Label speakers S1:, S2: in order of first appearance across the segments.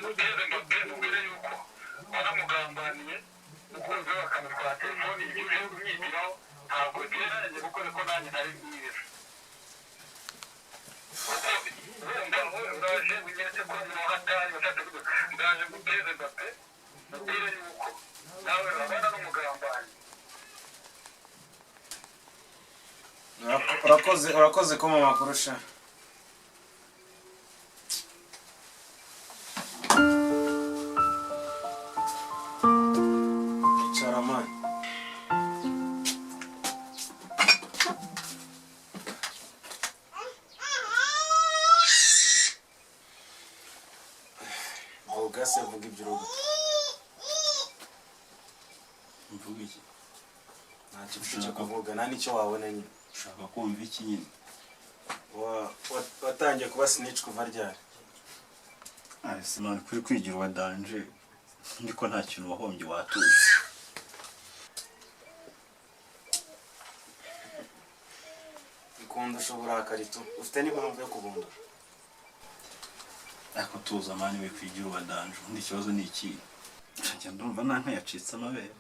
S1: muteze Mbape mubwire yuko baramugambaniye umukunzi we bakamutwara telefoni ibyo uje kumwigiraho ntabwo biteranye kuko niko nanjye nari mwiza ndaje ugeze ko mu hatari batatu ndaje muteze Mbape mubwire yuko nawe babana n'umugambanyi.
S2: urakoze ko mama kurusha icara mani ugase vuga iby'urugo
S3: mvuga iki
S2: ntacyo ufite kuvuga nta n'icyo wabona nyine
S3: ushaka kumva iki nyine
S2: watangiye kuba snitch kuva ryari
S3: none kuri kwigira uwadanje ndiko nta kintu wahombye watuye
S2: ikunda ushobora akarito ufite n'impamvu yo kubundura
S3: ariko tuza mani we kwigira uwadanje undi kibazo ni iki njya ndumva nanka yacitse amabere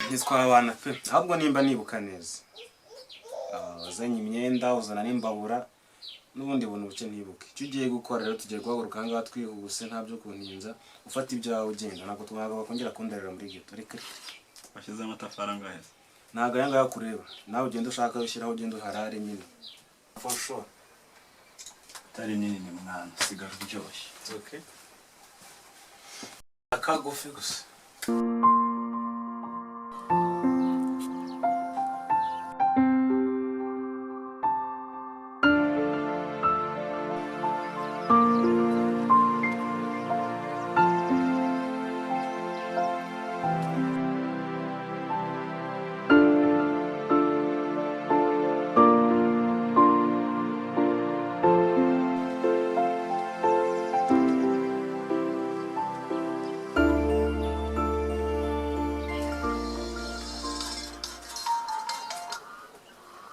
S2: ntitwabana pe ahubwo nimba nibuka neza wazanye imyenda uzana n'imbabura n'ubundi buntu buke ntibuke icyo ugiye gukora rero tugiye guhaguruka ahangaha twihuse nta byo kuntinza ufata ibyawe ugenda ntabwo twakongera kundarira muri geto reka
S3: washyize amatafari angahe
S2: ntabwo aya ngaya kureba nawe ugenda ushaka ushyiraho ugenda uharare nyine for sure
S3: atari nini ni mwana sigara uryoshye
S2: okay akagufi gusa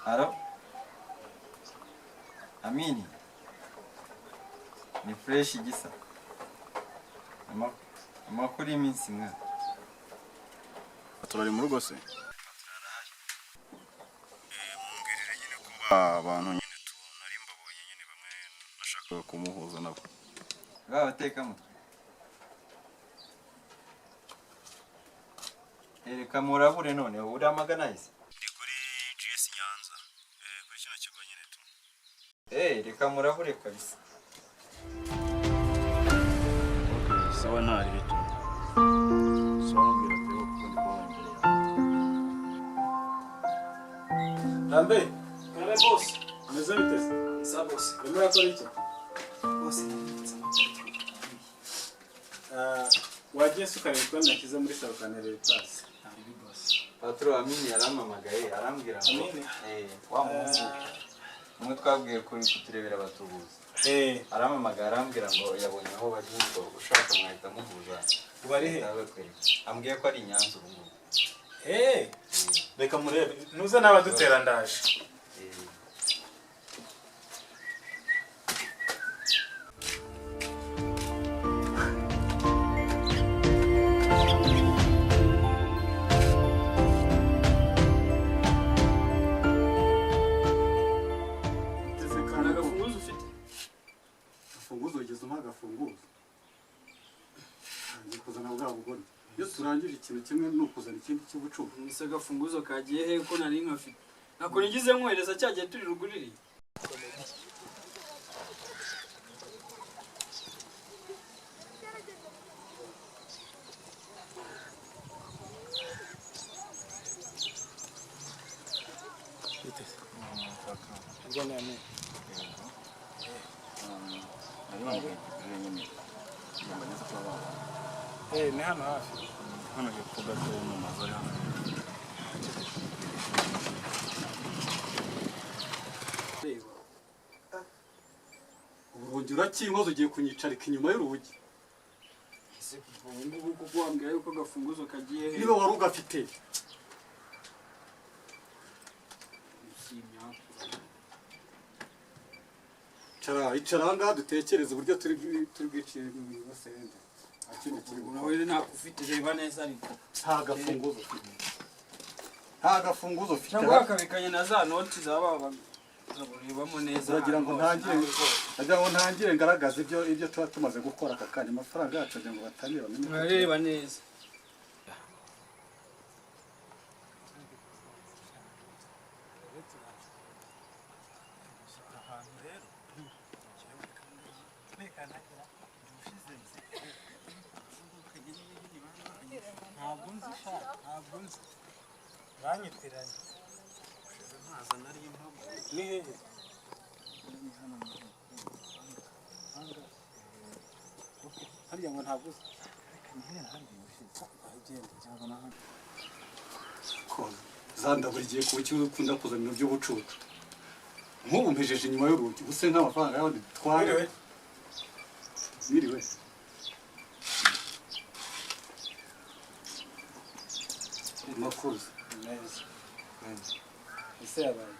S4: Halo? Amini? Ni fresh gisa? Amakuru y'iminsi mwana?
S3: turari mu rugo se mumbwirire nyine ko abantu nyine nari mbabonye nyine bamwe nashakaga kumuhuza nabo
S4: Babateka mutwe. Ereka murabure none uramagana ise? Reka murabure kabisa.
S3: Okay, sawa ntari bito. Sawa mbira pe kuko ndi kwa imbere yawe.
S2: Lambe, kare boss. Ameze bite? Sa boss. Urimo yakora iki? Boss wagiye sukarira ko nakize muri sarukanere pass. Ari boss.
S4: Patro Amini yaramamagaye arambwira ngo wa mungu umwe twabwiye kuri kuturebera abatubuzi aramamagara arambwira ngo yabonye aho bagiye ushaka mwahita muhuza
S2: ubari he
S4: ambwiye ko ari Nyanza ubu
S2: reka murebe nuza n'abadutera ndaje
S5: turangije ikintu kimwe n'ukuzana ikindi cy'ubucucu
S6: nise gafunguzo kagiye he ko nari nkafite nakora ngize nkwereza cyagiye turi ruguriri
S2: ni hano hafi
S3: hano hepfo gato mu mazu ari hano
S5: urugi urakinkoza ugiye kunyicarika inyuma y'urugi
S6: ese ubu ngubu kuko wambwira yuko gafunguzo kagiye he
S5: niba wari ugafite icara aha ngaha dutekereze uburyo turi bwicire basende. Akindi turi
S6: Nawe nakufite reba neza ariko.
S5: nta gafunguzo ufite. Nta gafunguzo ufite.
S6: Cyangwa akabikanye na za noti zaba zaburebamo neza.
S5: Uragira ngo ntangire ngaragaza ibyo tuba tumaze gukora aka kanya amafaranga yacu agira ngo batangire bamenye.
S6: Urareba neza.
S2: banyitiranye ntaza nari impamo ni hehe hariya ngo ntabwo
S5: zanda buri gihe kuba icyo ukunda kuzana ibintu by'ubucucu nk'ubu mpejeje inyuma y'urugi ubuse nk'amafaranga yawe dutware biriwe makuru
S2: neza ese yabaye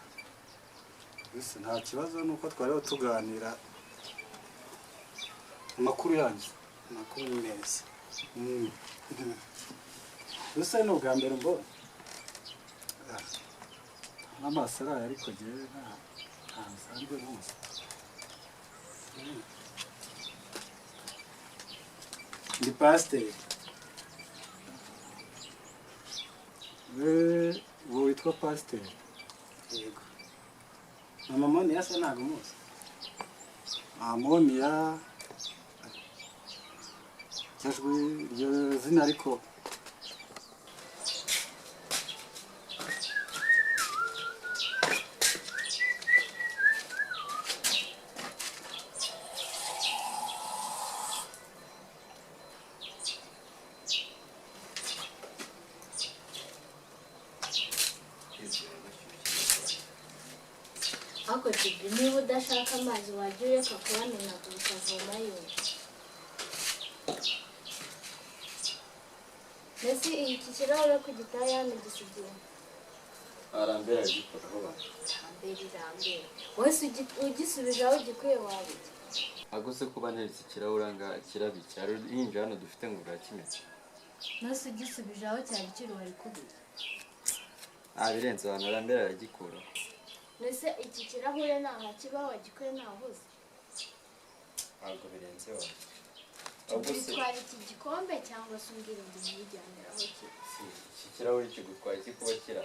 S5: ese nta kibazo nuko twariho tuganira amakuru yanjye
S2: amakuru ni meza ese ni ubwa mbere mbona
S5: n'amaso araye ariko ngewe nta nsanzwe rwose
S2: ndi pasiteri
S5: uwo witwa pasiteri
S2: yego mama moniya se ntabwo umuzi
S5: moniya cyajwe iryo zina ariko
S7: ariko tibyo niba udashaka amazi wajya ureka kuyamenagura ukavomayo mbese iki kirahure ko gitaye hano gisigiye
S4: arambera agikoraho bati
S7: rambere wese ugisubije aho gikwiye wabijya
S4: aguse kuba nteretse ikirahure nga kirabiki hari uruhinja hano dufite ngo urakimeze
S7: mbese ugisubije aho cyari kiri wari kubira
S4: birenze abantu arambera aragikuraho
S7: mbese iki kirahure ntaho kiba wagikuye ntahuze
S4: ntabwo birenze wawe
S7: witwara iki gikombe cyangwa se umbwira ngo ntibijyanire aho kiri
S4: iki kirahure kigutwaye iki kuba kira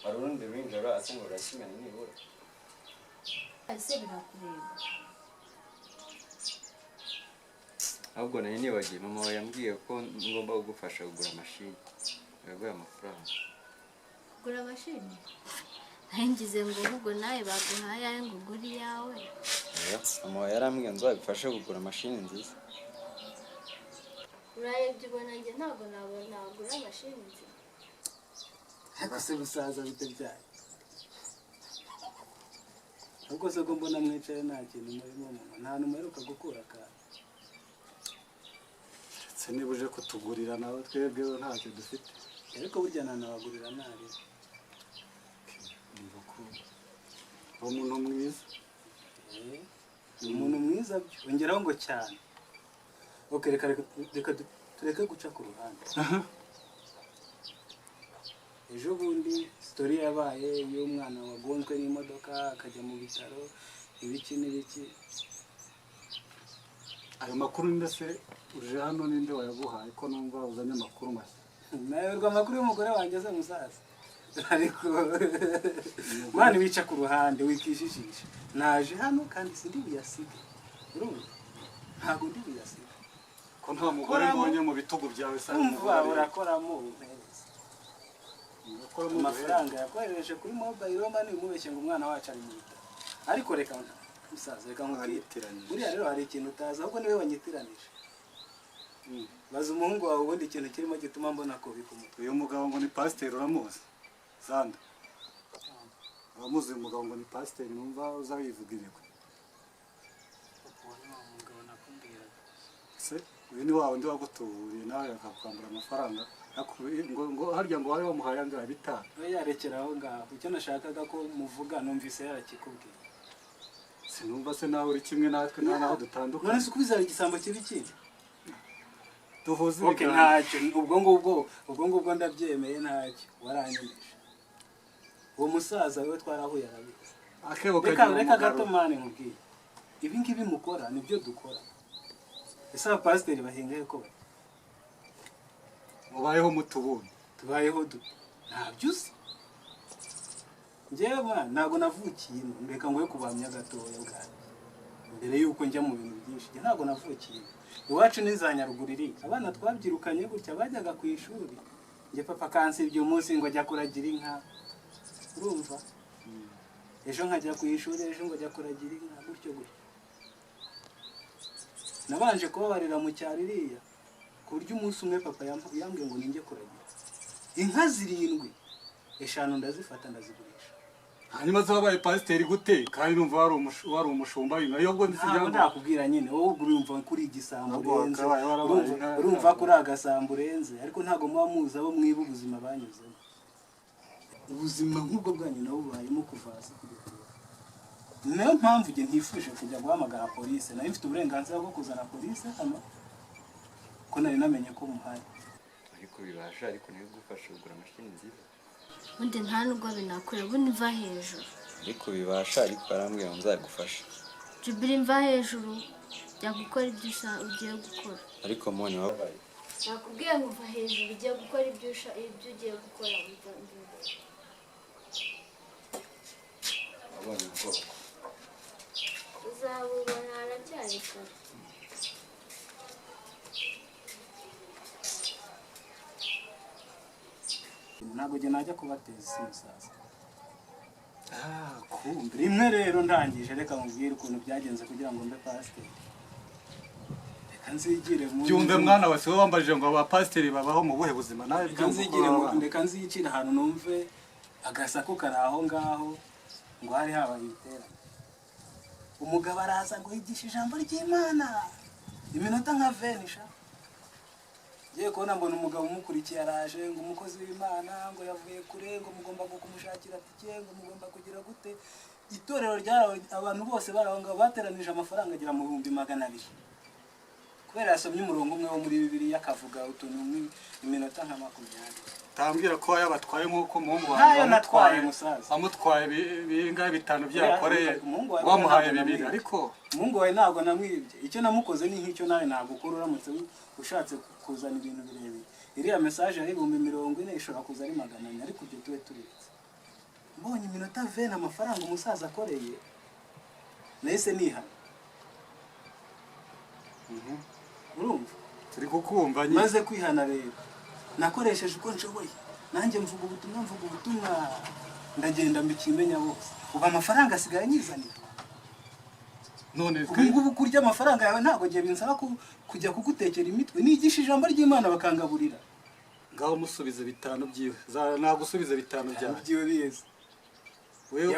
S4: hari urundi ruhinja rurasa ngo rurakimena nibura
S7: ese birakureba
S4: ahubwo nari nibagiye mama wawe yambwiye ko ngomba kugufasha kugura mashini yaguye amafaranga
S7: gura mashini ngize ngo ahubwo nawe baguhaye ayo ngo ugure iyawe
S4: mama wawe yarambwiye ngo nzabifashe kugura mashini nziza
S7: urarebye ubona njye ntabwo nagura mashini nziza
S2: ariko se gusaza bitabyaye ahubwo se ko mbona mwicaye nta kintu murimo mama nta numero uheruka gukura akantu
S5: se niba uje kutugurira nawe twebweho ntacyo dufite
S2: ariko burya ntanabagurira ntari
S5: uwo muntu mwiza
S2: umuntu mwiza byo ongeraho ngo cyane ok reka tureke guca ku ruhande ejo bundi sitori yabaye y'umwana wagonzwe n'imodoka akajya mu bitaro ibiki n'ibiki
S5: ayo makuru ndetse uje hano ninde wayaguhaye ko numva uzanye amakuru mashya
S2: nayoberwa amakuru y'umugore wanjye ze musaza ariko mwana wica ku ruhande wikijijisha naje hano kandi sindi buyasige urumva ntabwo ndi buyasige
S5: ko nta mugore mbonye mu bitugu byawe se
S2: umva urakoramo umpereza amafaranga yakohereje kuri mobile money umubeshye ngo umwana wacu ari mu bitaro ariko reka musaza reka nkubwire buriya rero hari ikintu utazi ahubwo niwe wanyitiranije baza umuhungu wawe ubundi ikintu kirimo gituma mbona ko bikumutwe
S5: uyu mugabo ngo ni pasiteri uramuzi zanda uramuzi uyu mugabo ngo ni pasiteri numva uza wivuga ibigwi se uyu ni wa wundi wagutuburiye nawe akakwambura amafaranga ngo harya ngo wari wamuhaye angahe bitanu
S2: we yarekera aho ngaho icyo nashakaga ko muvuga numvise yarakikubwiye
S5: sinumva se nawe uri kimwe natwe nta naho dutandukanye.
S8: None se kubizara igisambo kibi kindi
S5: Tuvuze
S8: okay ntacyo ubwo ngubwo ndabyemeye ntacyo waranyemeje uwo musaza we twarahuye arabizi
S5: akebo
S8: reka gato mane nkubwiye ibi ngibi mukora nibyo dukora ese abapasiteri bahingaye ko
S5: mubayeho mutubundi
S8: tubayeho ntabyo uzi njyewe mwana ntabwo navukiyemo reka ngoye kubamya gatoya bwanjye mbere yuko njya mu bintu byinshi njye ntabwo navukiyemo iwacu n'izanyaruguriri abana twabyirukanye gutya bajyaga ku ishuri njye papa kansibye umunsi ngo ajya kuragira inka urumva ejo nkajya ku ishuri ejo ngo ajya kuragira inka gutyo gutyo nabanje kubabarira mu cyaro iriya ku buryo umunsi umwe papa yambwiye ngo ninjye kuragira inka 7 eshanu ndazifata ndazigurisha
S5: hanyuma zabaye pasiteri gute kandi numva wari umushumba bino yo bwo
S8: ntabwo nakubwira nyine wowe urumva kuri igisambo urenze urumva kuri agasambo urenze ariko ntabwo muba muzi abo mwiba ubuzima banyuzemo ubuzima nk'ubwo bwanyu nabo bubayemo kuva hasi kugera niyo mpamvu njye ntifuje kujya guhamagara polisi nayo mfite uburenganzira bwo kuzana polisi hano ko nari namenye ko muhari
S4: ariko bibasha ariko niyo gufasha kugura mashini nziza
S7: ubundi nta nubwo binakure ubundi mva hejuru
S4: ariko bibasha ariko arambwira ngo nzagufasha
S7: Jubiri mva hejuru jya gukora ibyo ugiye gukora
S4: ariko mone wabaye
S7: nakubwiye ngo mva hejuru ugiye gukora ibyo ugiye gukora
S4: abonye ubwoko
S7: uzabubona haracyari kare
S8: ntabwo njye najya kubateza isi musaza kumbe rimwe rero ndangije reka mubwire ukuntu byagenze kugira ngo mbe pasiteri reka nzigire mu
S5: byumve mwana wese we wambajije ngo abapasiteri babaho mu buhe buzima nawe
S8: reka nzigire ahantu numve agasaku kari aho ngaho ngo hari habaye ibiterane umugabo araza ngo yigishe ijambo ry'Imana iminota nka 20 ngiye kubona mbona umugabo umukurikiye araje ngo umukozi w'Imana ngo yavuye kure ngo mugomba kumushakira tike ngo mugomba kugira gute itorero ryarawe abantu bose barahonga bateranije amafaranga agira mu 200 kubera yasomye umurongo umwe wo muri Bibiliya akavuga utuntu iminota nka 20
S5: tambwira ko yabatwaye nkuko muhungu
S8: wawe natwaye musaza
S5: amutwaye bingahe bitanu byakoreye wamuhaye 2 ariko
S8: umuhungu wawe ntabwo namwibye icyo namukoze ni nk'icyo nawe nagukora uramutse ushatse kuzana ibintu birebire iriya message ari 40 ishobora kuza ari 400 ariko ibyo tuwe turetse mbonye iminota 20 amafaranga umusaza akoreye nahise niha urumva
S5: turi kukumva nyine
S8: maze kwihana rero nakoresheje uko nshoboye nanjye mvuga ubutumwa ndagenda mbikimenya bose uba amafaranga asigaye nyizanira
S5: none
S8: ngubu kurya amafaranga yawe ntabwo giye binsaba kujya kugutekera imitwe nigisha ijambo ry'Imana bakangaburira
S5: ngaho musubize 5 byiwe nagusubize 5 byawe
S8: byiwe biyeze wewe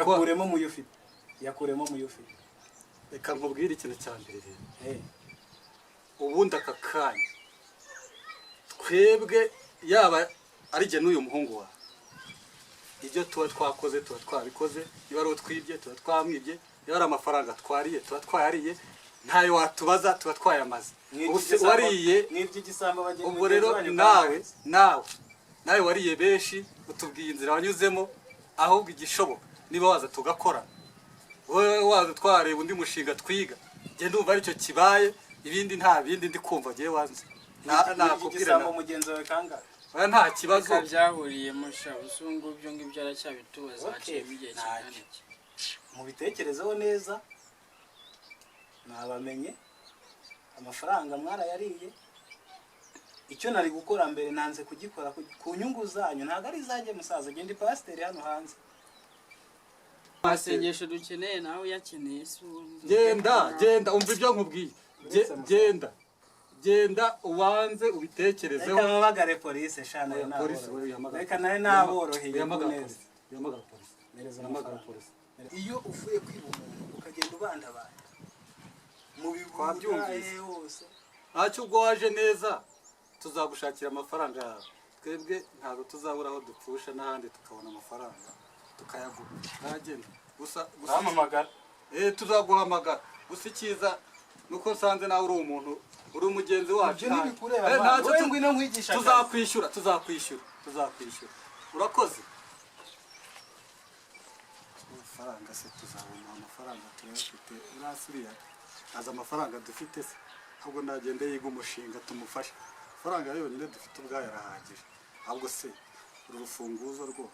S8: yakuremo muyufite
S5: reka nkubwire ikintu cya mbere rero ubundi aka kanya twebwe yaba ari jye n'uyu muhungu wawe ibyo tuba twakoze tuba twabikoze niba ari utwibye tuba twamwibye niba ari amafaranga twariye tuba twayariye ntayo watubaza tuba twayamaze wariye ubwo rero nawe wariye benshi utubwiye inzira wanyuzemo ahubwo igishoboka niba waza tugakora wowe waza twareba undi mushinga twiga njye ndumva aricyo kibaye ibindi nta bindi ndi kumva ngiye wanze nakubwira
S8: mugenzi wawe kanga
S5: nta kibazo
S6: byahuriyemo sha usungu byo ngibyo aracyabitubaza aciyemo igihe kinani
S8: mu bitekerezeho neza nabamenye amafaranga mwarayariye icyo nari gukora mbere nanze kugikora ku nyungu zanyu ntabwo ari izanjye musaza genda pasiteri hano hanze
S6: masengesho dukeneye nawe yakeneye se
S5: genda umva ibyo nkubwiye genda ubanze ubitekerezeho
S8: reka babagare polisi shana reka nawe naboroheye neza iyo uvuye kwiba umuntu ukagenda ubanda abantu mu bibyumvise hose
S5: ntacyo ubwo waje neza tuzagushakira amafaranga yawe twebwe ntabwo tuzabura aho dupfusha n'ahandi tukabona amafaranga tukayagura ntagenda gusa
S8: uramamagara
S5: tuzaguhamagara gusa icyiza nuko nsanze nawe uri umuntu uri umugenzi wacu
S8: ntacyo ngwino nkwigisha
S5: tuzakwishyura urakoze amafaranga se tuzabona amafaranga turayafite urasuriya aza amafaranga dufite se ahubwo nagende yiga umushinga tumufashe amafaranga yonyine dufite ubwayo arahagije ahubwo se uru rufunguzo rwo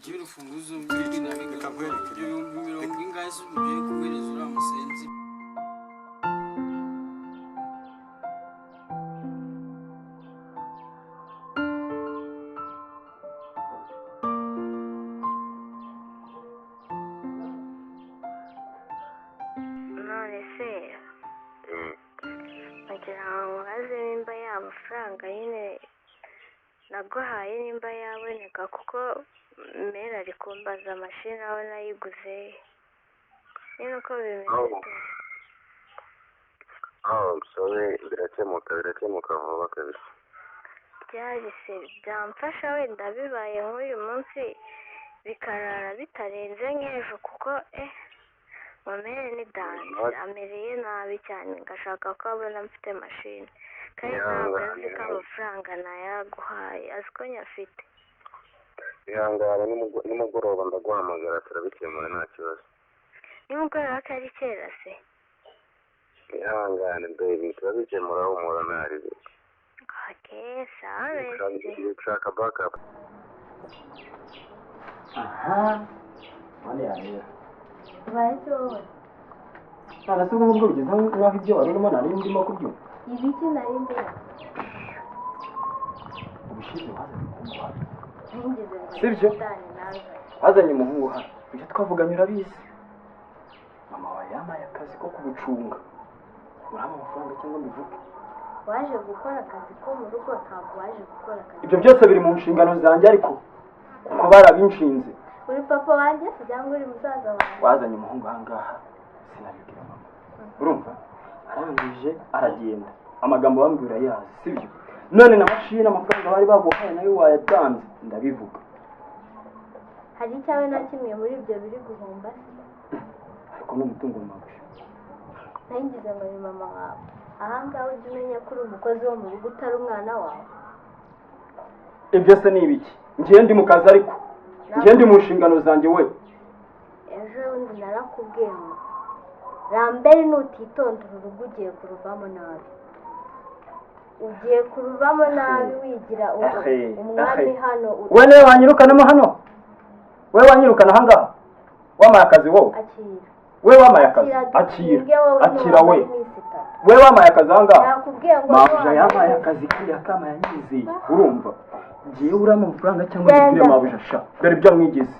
S6: Jiro funguzo mbili na reka kwereka mirongo ingahe se ugiye kubereza uriya musenzi
S7: none se agira ngo aze nimba y'amafaranga nyine naguhaye nimba yaboneka kuko mera ari kumbaza mashini aho nayiguze nyine uko bimeze
S1: sorry birakemuka vuba kabisa
S7: byari se byamfasha wenda bibaye nk'uyu munsi bikarara bitarenze nk'ejo kuko mamere ni danje amereye nabi cyane ngashaka ko abona mfite mashini kandi ntabwo azi ko amafaranga nayaguhaye azi ko nyafite
S1: ihangane nimugoroba ndaguhamagara turabikemura nta kibazo
S7: nimugoroba ko ari kera se
S1: ihangane baby turabikemura humura ntaribi
S7: sawa rero
S1: ushaka backup
S9: Mane yarera
S7: bahise wowe
S9: nta se ubwo bigeze nk'aho ibyo wari urimo nari ndimo kubyumva
S7: ibiki nari ndimo
S9: ubushize wazanye umuhungu hano
S7: ntigeze ngo
S9: sibyo
S7: nawe
S9: wazanye umuhungu hano ibyo twavuganye urabizi mama wawe yampaye akazi ko kugucunga urama amafaranga cyangwa mbivuge
S7: waje gukora akazi ko mu rugo ntabwo waje gukora akazi
S9: ibyo byose biri mu nshingano zanjye ariko kuko barabinshinze
S7: uri papa wanjye se cyangwa uri musaza wanjye
S9: wazanye umuhungu ahangaha sinabibwira mama urumva arangije aragenda amagambo bambwira yazi sibyo none na mashini amafaranga bari baguhaye nayo wayatanze ndabivuga
S7: hari icyawe na kimwe muri ibyo biri guhomba se
S9: ariko n'umutungo mabi
S7: ntingize ngo ni mama wawe ahangaha ujya umenya ko uri umukozi wo mu rugo utari umwana wawe
S9: ibyo se ni ibiki ngiye ndi mu kazi ariko ngiye ndi mu nshingano zanjye we
S7: ejo bundi narakubwiye ngo rambere nutitondera urugo ugiye kuruvamo nabi ugiye kuruvamo nabi wigira umwami hano
S9: we niwe wanyirukanamo hano we wanyirukana ahangaha wamaye akazi wowe
S7: akira
S9: we wamaye akazi akira we wamaye akazi ahangaha mabuja yamaye akazi kandi akama yanyizeye urumva ngiye urama amafaranga cyangwa ndibwire mabuja sha dore ibyo mwigize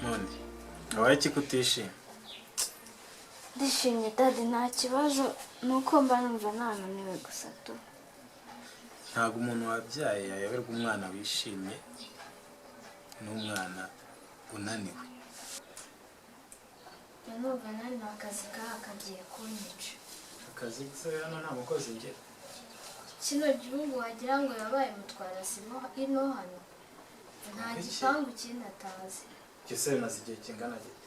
S2: none wabaye iki kutishima
S7: ndishimye dadi nta kibazo nuko mba numva nananiwe gusa tu
S2: ntabwo umuntu wabyaye yayoberwa umwana wishimye n'umwana unaniwe
S7: numva naniwe akazi kaha kagiye kunyica
S2: akazi se hano nta mukozi ngira
S7: kino gihugu wagira ngo yabaye mutwara simo ino hano nta gipangu kindi atazi
S2: ese bimaze igihe kingana gite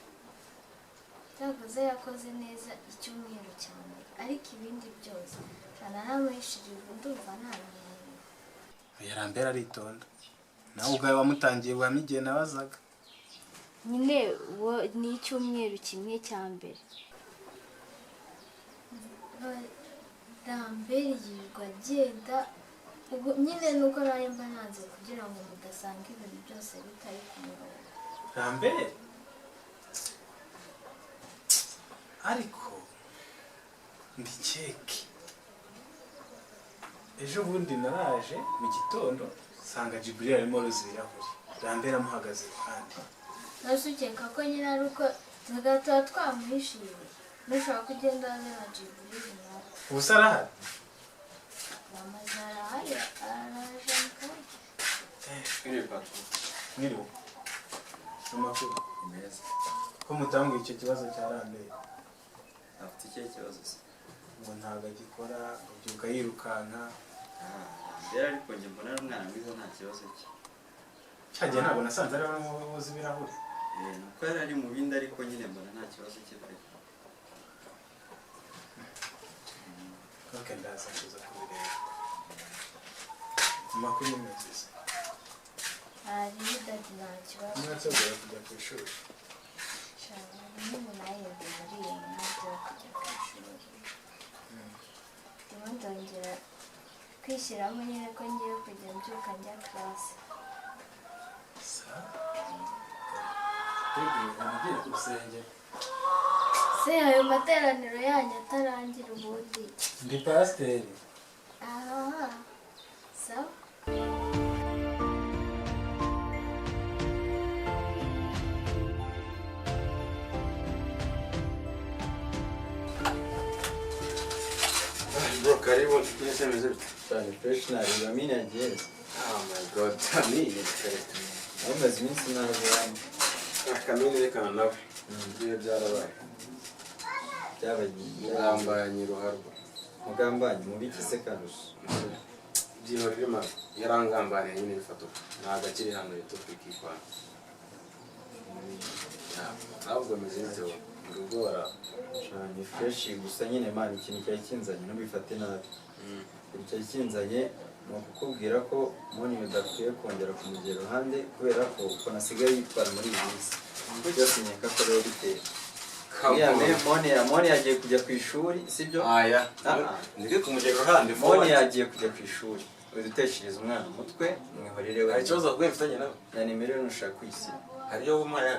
S7: cyakoze yakoze neza icyumweru cyane ariko ibindi byose naramwishirije ndumva nananiwe
S2: yarambera aritonda nawe ubwawe wamutangiye wamye igihe nabazaga
S7: nyine ni icyumweru kimwe cya mbere rambere yirirwa agenda ubu nyine nuko nayo mba nanze kugira ngo mudasanga ibintu byose bitari ku murongo
S2: rambere ariko mbikeke
S8: ejo bundi naraje mu gitondo sanga Jibril arimo roza ibirahuri rambera muhagaze iruhande
S7: nasukeka ko nyine ari uko tuba twamuhishiriye nushaka kugenda na Jibril
S8: ubusa arahari
S7: amazara haya arajanka
S8: Niriwe amakuru
S4: meza
S8: ko mutambwiye icyo kibazo cyarambeye
S4: afite icyo kibazo se
S8: ngo ntabwo agikora ubyuka yirukanka
S4: rero ariko njye mbona ari umwana mwiza nta kibazo cye
S8: cyagiye ntabwo nasanze ari abamuzi ibirahuri
S4: nuko yari ari mu bindi ariko nyine mbona nta kibazo cye pe
S8: kake ndaza kuza kubireba amakuru ni meza
S7: hari idadi nta kibazo
S8: mwategura kujya ku ishuri
S7: cyane n'ubu nayende muri iyi mwaka kujya ku ishuri ndimo ndongera kwishyiramo nyine ko ngiye kujya mbyuka njya classe
S8: ugiye ku rusengero
S7: se ayo materaniro yanyu atarangira ubundi
S8: ndi pasiteri
S7: aha sawa
S2: Bro, karibu nisemeze
S4: cyane professional Yamini ageze
S2: oh my god Amini
S4: amaze iminsi nazo
S2: akamini reka nawe biye byarabaye
S4: byabagiye
S2: yambanye ruharwa
S4: mugambanye mu biki se kanusha
S2: byino rima yarangambanye nyine bifatuka ntago akiri hano topic ikwana ntabwo meze neza urugora
S4: cyane fresh gusa nyine man ikintu cyari kinzanye ntubifate nabi cyari kinzanye ni ukukubwira ko moni udakwiye kongera kumugera iruhande kubera ko uko nasigaye yitwara muri iyi minsi byose nkeka ko rero biteye moni yagiye kujya ku ishuri sibyo
S2: aya ndike kumugera iruhande
S4: moni yagiye kujya ku ishuri uduteshereza umwana umutwe mwihorere we
S2: hari ikibazo bwo mfitanye nawe
S4: na nimero nushaka kwisira
S2: hariyo wumaya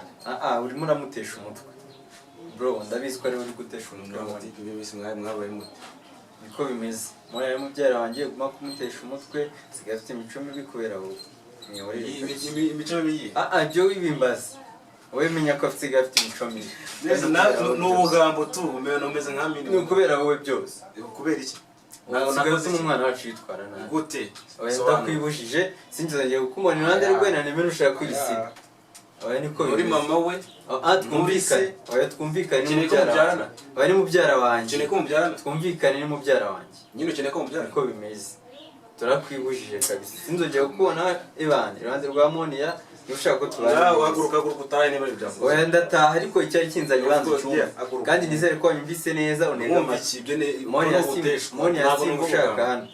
S4: urimo uramutesha umutwe bro ndabizi ko ari uri gutesha umutwe
S2: moti bibisi mwabaye muti
S4: niko bimeze mwana ari mubyara wangiye guma kumutesha umutwe sigaye afite imico mibi kubera wowe mwihorere
S2: imico mibi
S4: byo wibimbaza wowe menya ko afite imico mibi
S2: n'ubugambo tu umeze umeze nka mini
S4: ni kubera wowe byose
S2: kubera iki
S4: nakoze umwana wacu yitwara nabi
S2: gute
S4: ndakwibujije sinzongeye kukumubona iruhande rwe na nimero ushaka kwisiga oya niko
S2: uri mama we
S4: twumvikane oya twumvikane ni mubyara oya ni mubyara wanjye
S2: cyane ko mubyara
S4: twumvikane ni mubyara wanjye
S2: nyine cyane ko mubyara
S4: niko bimeze turakwibujije kabisa sinzongeye kukubona ibande iruhande rwa Moniya ushaka ko tubana
S2: uhaguruka utahe niba ibyavuze
S4: oya ndataha ariko icyari kinzanye banze cyumva kandi nizere ko wanyumvise neza unega Moniya ushaka hano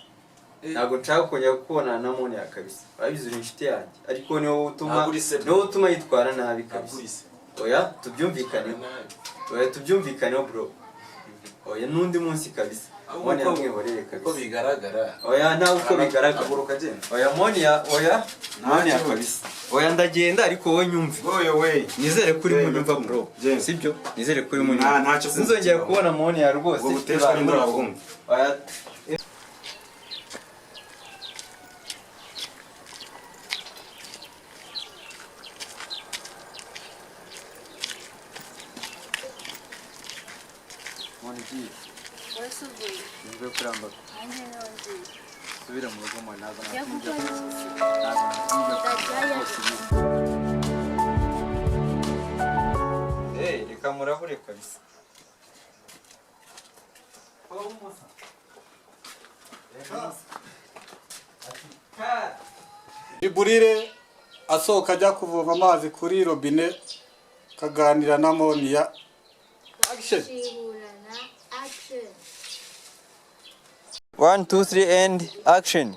S4: ntabwo nshaka kongera kukubona na Moniya kabisa urabizi uri inshuti yanjye ariko niwo utuma yitwara nabi kabisa oya tubyumvikaneho bro oya n'undi munsi kabisa Moniya mwihorere kabisa
S2: ko bigaragara
S4: oya ntawe uko bigaragara oya Moniya kabisa oya ndagenda ariko wowe nyumve nizere kuri mu nyumva bro sibyo nizere kuri mu nyumva sinzongera kubona Moniya rwose oya Nibwo kuramba. Subira mu rugo mwana ntabwo reka murahure kabisa.
S5: Jiburire asohoka ajya kuvoma amazi kuri robine kaganira na Moniya. Action.
S4: 1 2 3 and action.